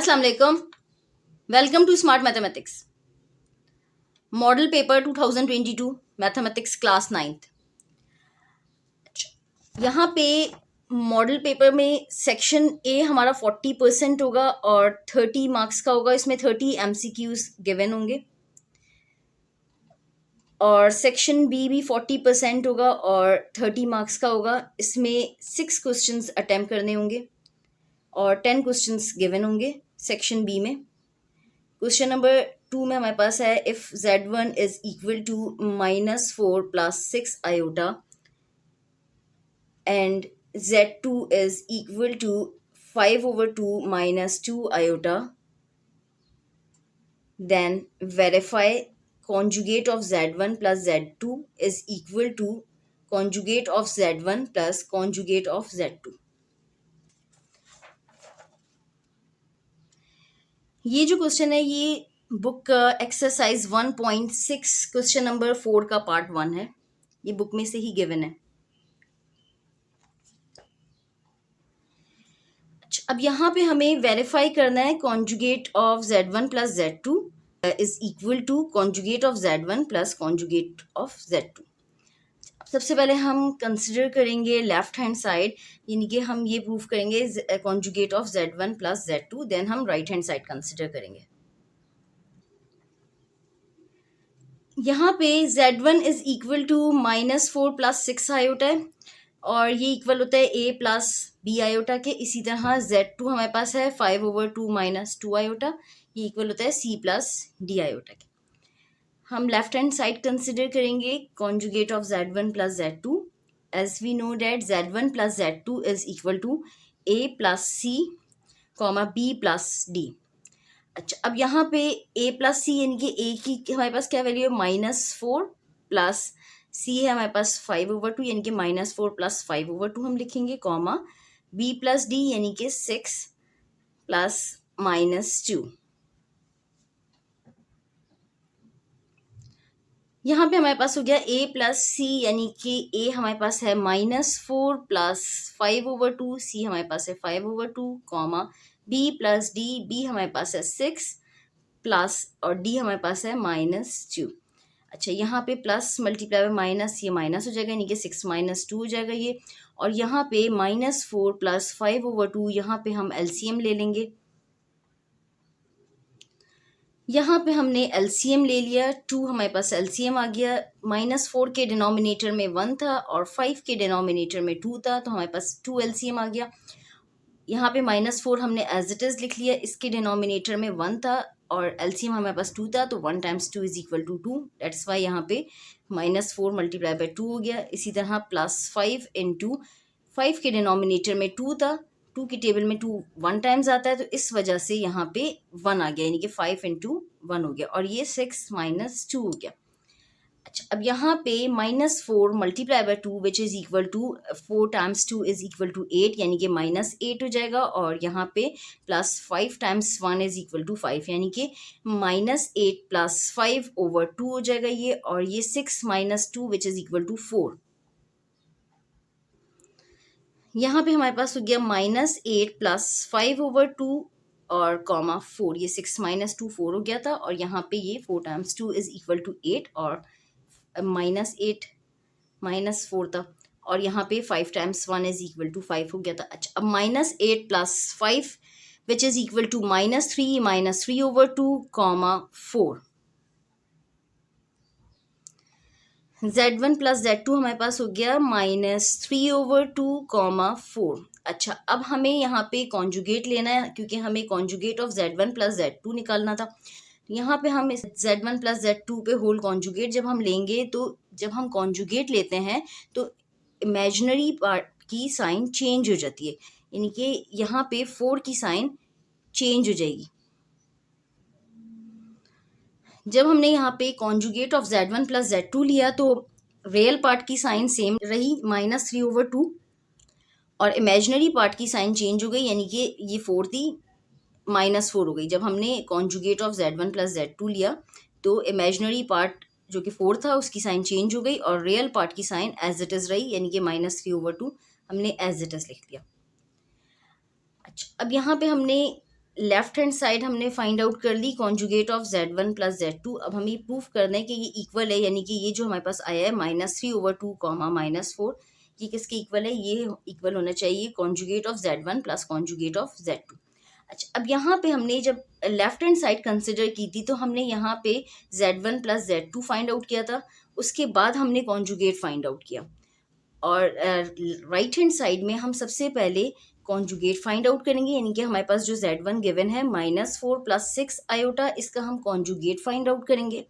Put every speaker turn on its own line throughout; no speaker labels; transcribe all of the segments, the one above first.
अस्सलाम वालेकुम। Welcome to smart mathematics model paper 2022 mathematics class 9th। यहाँ पे मॉडल पेपर में सेक्शन ए हमारा 40% होगा और 30 मार्क्स का होगा। इसमें 30 MCQs गिवन होंगे और सेक्शन बी भी 40% होगा और 30 मार्क्स का होगा। इसमें 6 क्वेश्चंस अटेम्प्ट करने होंगे और 10 क्वेश्चंस गिवन होंगे सेक्शन बी में। क्वेश्चन नंबर 2 में हमारे पास है if z1 is equal to -4 + 6 iota and z2 is equal to 5/2 - 2 iota, then verify conjugate of z1 plus z2 is equal to conjugate of z1 plus conjugate of z2। ये जो question है ये book exercise 1.6 question number 4 का part 1 है। ये book में से ही given है। अब यहाँ पे हमें वेरीफाई करना है conjugate of z1 plus z2 is equal to conjugate of z1 plus conjugate of z2। सबसे पहले हम कंसिडर करेंगे लेफ्ट हैंड साइड, यानी कि हम ये प्रूव करेंगे conjugate of z1 plus z2, then हम राइट हैंड साइड कंसिडर करेंगे। यहाँ पे z1 is equal to -4 + 6 iota है और ये इक्वल होता है a प्लस बी आयोटा के। इसी तरह z2 हमारे पास है 5/2 - 2 आयोटा, ये इक्वल होता है c प्लस d आयोटा के। हम लेफ्ट हैंड साइड कंसिडर करेंगे conjugate of z1 plus z2। As we know that z1 plus z2 is equal to a plus c b plus d। अच्छा, अब यहाँ पे a प्लस सी यानी कि a की हमारे पास क्या वैल्यू है -4 प्लस c है हमारे पास 5/2 यानी कि -4 प्लस 5/2 हम लिखेंगे, कॉमा b प्लस d यानी कि 6 प्लस -2। यहाँ पे हमारे पास हो गया a प्लस सी यानी कि a हमारे पास है -4 प्लस 5/2, c हमारे पास है 5/2, comma b plus d, b हमारे पास है 6 प्लस और d हमारे पास है -2। अच्छा, यहाँ पे प्लस मल्टीप्लाई बाय माइनस, ये माइनस हो जाएगा यानी कि 6 - 2 हो जाएगा ये। और यहाँ पे -4 प्लस 5/2, यहाँ पे हम एलसीएम ले लेंगे। यहाँ पे हमने एलसीएम ले लिया, 2 हमारे पास एलसीएम आ गया। -4 के डिनोमिनेटर में 1 था और 5 के डिनोमिनेटर में 2 था, तो हमारे पास 2 एलसीएम आ गया। यहाँ पे -4 हमने एज इट इज़ लिख लिया, इसके डिनोमिनेटर में 1 था और एलसीएम हमारे पास 2 था, तो 1 × 2 is equal to 2। That's why यहाँ पे -4 मल्टीप्लाई बाय 2 हो गया। इसी तरह +5 × 5 के डिनोमिनेटर में 2 था, 2 की टेबल में 2 1 टाइम्स आता है, तो इस वजह से यहाँ पे 1 आ गया, यानी कि 5 × 1 हो गया और ये 6 - 2 हो गया। अच्छा, अब यहाँ पे -4 multiply by 2 which is equal to 4 × 2 is equal to 8, यानी कि -8 हो जाएगा। और यहाँ पे +5 × 1 इज इक्वल टू 5, यानी कि -8 + 5/2 हो जाएगा ये। और ये 6 - 2 विच इज़ इक्वल टू 4। यहाँ पे हमारे पास हो गया -8 + 5/2 और कॉमा 4, ये 6 - 2 4 हो गया था। और यहाँ पे ये 4 × 2 इज इक्वल टू 8 और -8 -4 था और यहाँ पे 5 × 1 इज इक्वल टू 5 हो गया था। अच्छा, अब -8 + 5 which is equal to -3 - 3/2 comma 4। z1 plus z2 हमारे पास हो गया -3/2 कॉमा 4। अच्छा, अब हमें यहाँ पे कॉन्जुगेट लेना है क्योंकि हमें conjugate of z1 plus z2 निकालना था। यहाँ पे हम इस z1 प्लस z2 पे होल कॉन्जुगेट जब हम लेंगे, तो जब हम कॉन्जुगेट लेते हैं तो इमेजिनरी पार्ट की साइन चेंज हो जाती है, यानी कि यहाँ पे 4 की साइन चेंज हो जाएगी। जब हमने यहाँ पे conjugate of z1 plus z2 लिया तो रियल पार्ट की साइन सेम रही -3/2 और इमेजिनरी पार्ट की साइन चेंज हो गई, यानी कि ये 4 थी -4 हो गई। जब हमने conjugate of z1 plus z2 लिया तो इमेजिनरी पार्ट जो कि 4 था उसकी साइन चेंज हो गई और रियल पार्ट की साइन एज इट इज़ रही, यानी कि -3/2 हमने एज इट इज़ लिख लिया। अच्छा, अब यहाँ पे हमने लेफ्ट हैंड साइड हमने फाइंड आउट कर ली conjugate of Z1 plus Z2। अब हमें ये प्रूफ करना है कि ये इक्वल है, यानी कि ये जो हमारे पास आया है -3/2 कॉमा -4, ये किसके इक्वल है? ये इक्वल होना चाहिए conjugate of Z1 plus conjugate of Z2। अच्छा, अब यहाँ पे हमने जब लेफ्ट हैंड साइड कंसिडर की थी तो हमने यहाँ पे Z1 plus Z2 find out किया था, उसके बाद हमने कॉन्जुगेट फाइंड आउट किया। और राइट हैंड साइड में हम सबसे पहले कॉन्जुगेट फाइंड आउट करेंगे, यानी कि हमारे पास जो Z1 गिवन है -4 + 6 आयोटा, इसका हम कॉन्जुगेट फाइंड आउट करेंगे।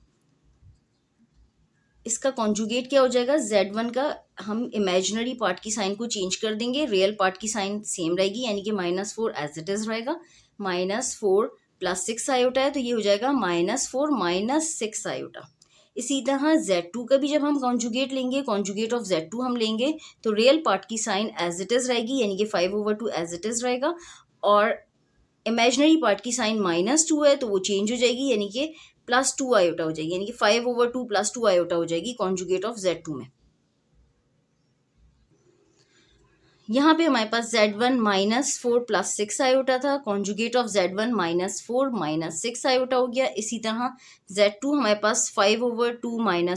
इसका कॉन्जुगेट क्या हो जाएगा? Z1 का हम इमेजिनरी पार्ट की साइन को चेंज कर देंगे, रियल पार्ट की साइन सेम रहेगी, यानी कि -4 एज इट इज रहेगा। -4 + 6 आयोटा है तो ये हो जाएगा -4 - 6 आयोटा। इसी तरह Z2 का भी जब हम कॉन्जुगेट लेंगे, कॉन्जुगेट ऑफ Z2 हम लेंगे तो रियल पार्ट की साइन एज इट इज रहेगी, यानी कि 5/2 एज इट इज रहेगा, और इमेजिनरी पार्ट की साइन -2 है तो वो चेंज हो जाएगी, यानी कि +2 आयोटा हो जाएगी, यानी कि 5/2 +2 आयोटा हो जाएगी कॉन्जुगेट ऑफ Z2 में। यहाँ पे हमारे पास Z1 -4 + 6 आयोटा था, कॉन्जुगेट ऑफ Z1 -4 - 6 आयोटा हो गया। इसी तरह Z2 हमारे पास 5/2 -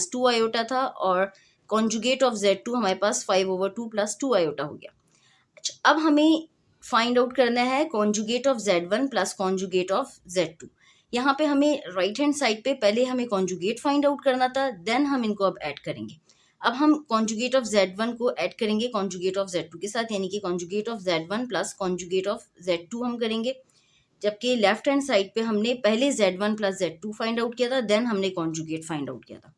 2 आयोटा था, और कॉन्जुगेट ऑफ Z2 हमारे पास 5/2 + 2 आयोटा हो गया। अच्छा, अब हमें फाइंड आउट करना है conjugate of Z1 plus conjugate of Z2। यहाँ पे हमें राइट हैंड साइड पे पहले हमें कॉन्जुगेट फाइंड आउट करना था, देन हम इनको अब ऐड करेंगे। अब हम कॉन्जुगेट ऑफ Z1 को ऐड करेंगे कॉन्जुगेट ऑफ Z2 के साथ, यानी कि conjugate of Z1 plus conjugate of Z2 हम करेंगे। जबकि लेफ्ट हैंड साइड पे हमने पहले Z1 plus Z2 find out किया था, देन हमने कॉन्जुगेट फाइंड आउट किया था।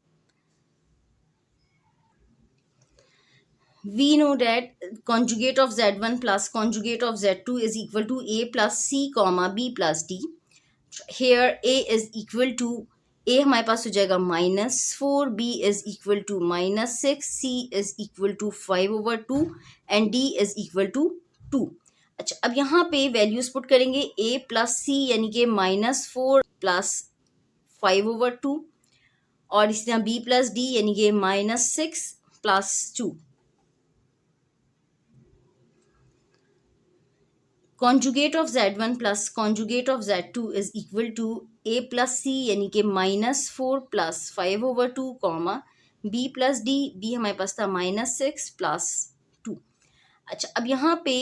We know that conjugate of Z1 plus conjugate of Z2 is equal to A plus C comma B plus D. Here A is equal to, A हमारे पास हो जाएगा -4, B is equal to -6, C is equal to 5/2 and D is equal to 2। अच्छा, अब यहाँ पे values put करेंगे A plus C, यानी कि -4 प्लस 5/2, और इसी तरह B प्लस D यानी कि -6 plus 2। Conjugate of Z1 plus conjugate of Z2 is equal to A plus C, यानी कि -4 प्लस 5/2 comma B plus D, B हमारे पास था -6 प्लस 2। अच्छा, अब यहाँ पे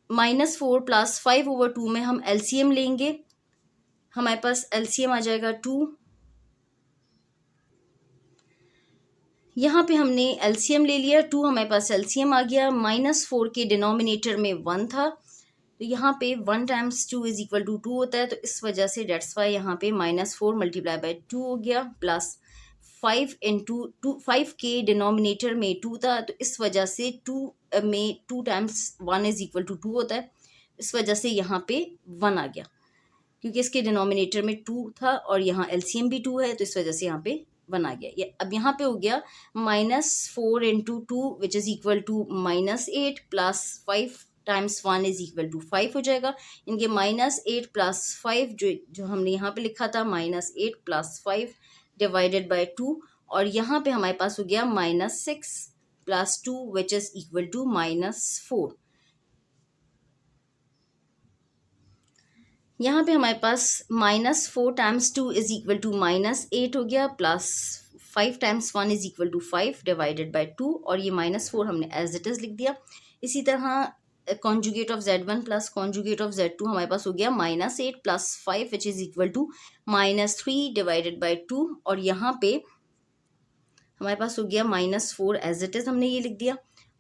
-4 प्लस 5/2 में हम LCM लेंगे, हमारे पास LCM आ जाएगा 2। यहाँ पे हमने LCM ले लिया 2, हमारे पास LCM आ गया। -4 के डिनोमिनेटर में 1 था, तो यहाँ पे 1 टाइम्स 2 इज इक्वल टू 2 होता है, तो इस वजह से डेट्स वाई यहाँ पे -4 मल्टीप्लाई बाय 2 हो गया, प्लस 5 इंटू 2, 5 के डिनोमिनेटर में 2 था, तो इस वजह से 2 में 2 टाइम्स 1 इज इक्वल टू 2 होता है, इस वजह से यहाँ पे 1 आ गया, क्योंकि इसके डिनोमिनेटर में 2 था और यहाँ LCM भी 2 है, तो इस वजह से यहाँ पे 1 आ गया। अब यहाँ पे हो गया -4 into 2 which is equal to -8 plus 5 times 1 is equal to 5 हो जाएगा। इनके -8 प्लस 5 जो हमने यहाँ पे लिखा था -8 प्लस 5 डिवाइडेड बाय 2, और यहाँ पे हमारे पास हो गया -6 plus 2 which is equal to -4। यहाँ पे हमारे पास -4 टाइम्स 2 इज इक्वल टू -8 हो गया, plus 5 times 1 is equal to 5 divided by 2, और ये -4 हमने एज इट इज़ लिख दिया। इसी तरह conjugate of Z1 plus conjugate of Z2 हमारे पास हो गया -8 plus 5 which is equal to -3 divided by 2, और यहाँ पे हमारे पास हो गया -4 एज इट इज़ हमने ये लिख दिया।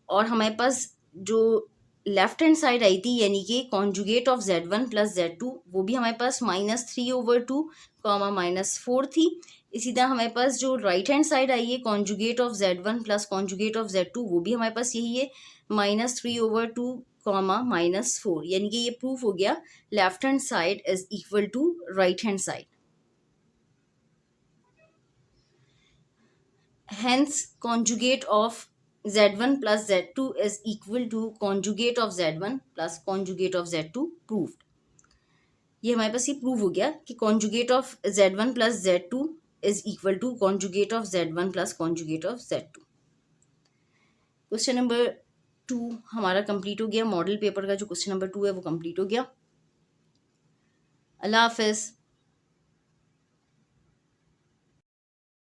और हमारे पास जो लेफ्ट हैंड साइड आई थी, यानी कि conjugate of Z1 plus Z2, वो भी हमारे पास -3/2 कॉमा -4 थी। इसी तरह हमारे पास जो राइट हैंड साइड आई है conjugate of Z1 plus conjugate of Z2, वो भी हमारे पास यही है -3/2 कॉमा -4, यानी कि ये प्रूफ हो गया left hand side is equal to right hand side. Hence, conjugate of Z1 plus Z2 is equal to conjugate of Z1 plus conjugate of Z2 proved। ये हमारे पास ये प्रूव हो गया कि conjugate of Z1 plus Z2 is equal to conjugate of Z1 plus conjugate of Z2। Question number 2 हमारा complete हो गया, model paper का जो क्वेश्चन नंबर 2 है वो कंप्लीट हो गया। अल्लाह हाफ़िज़।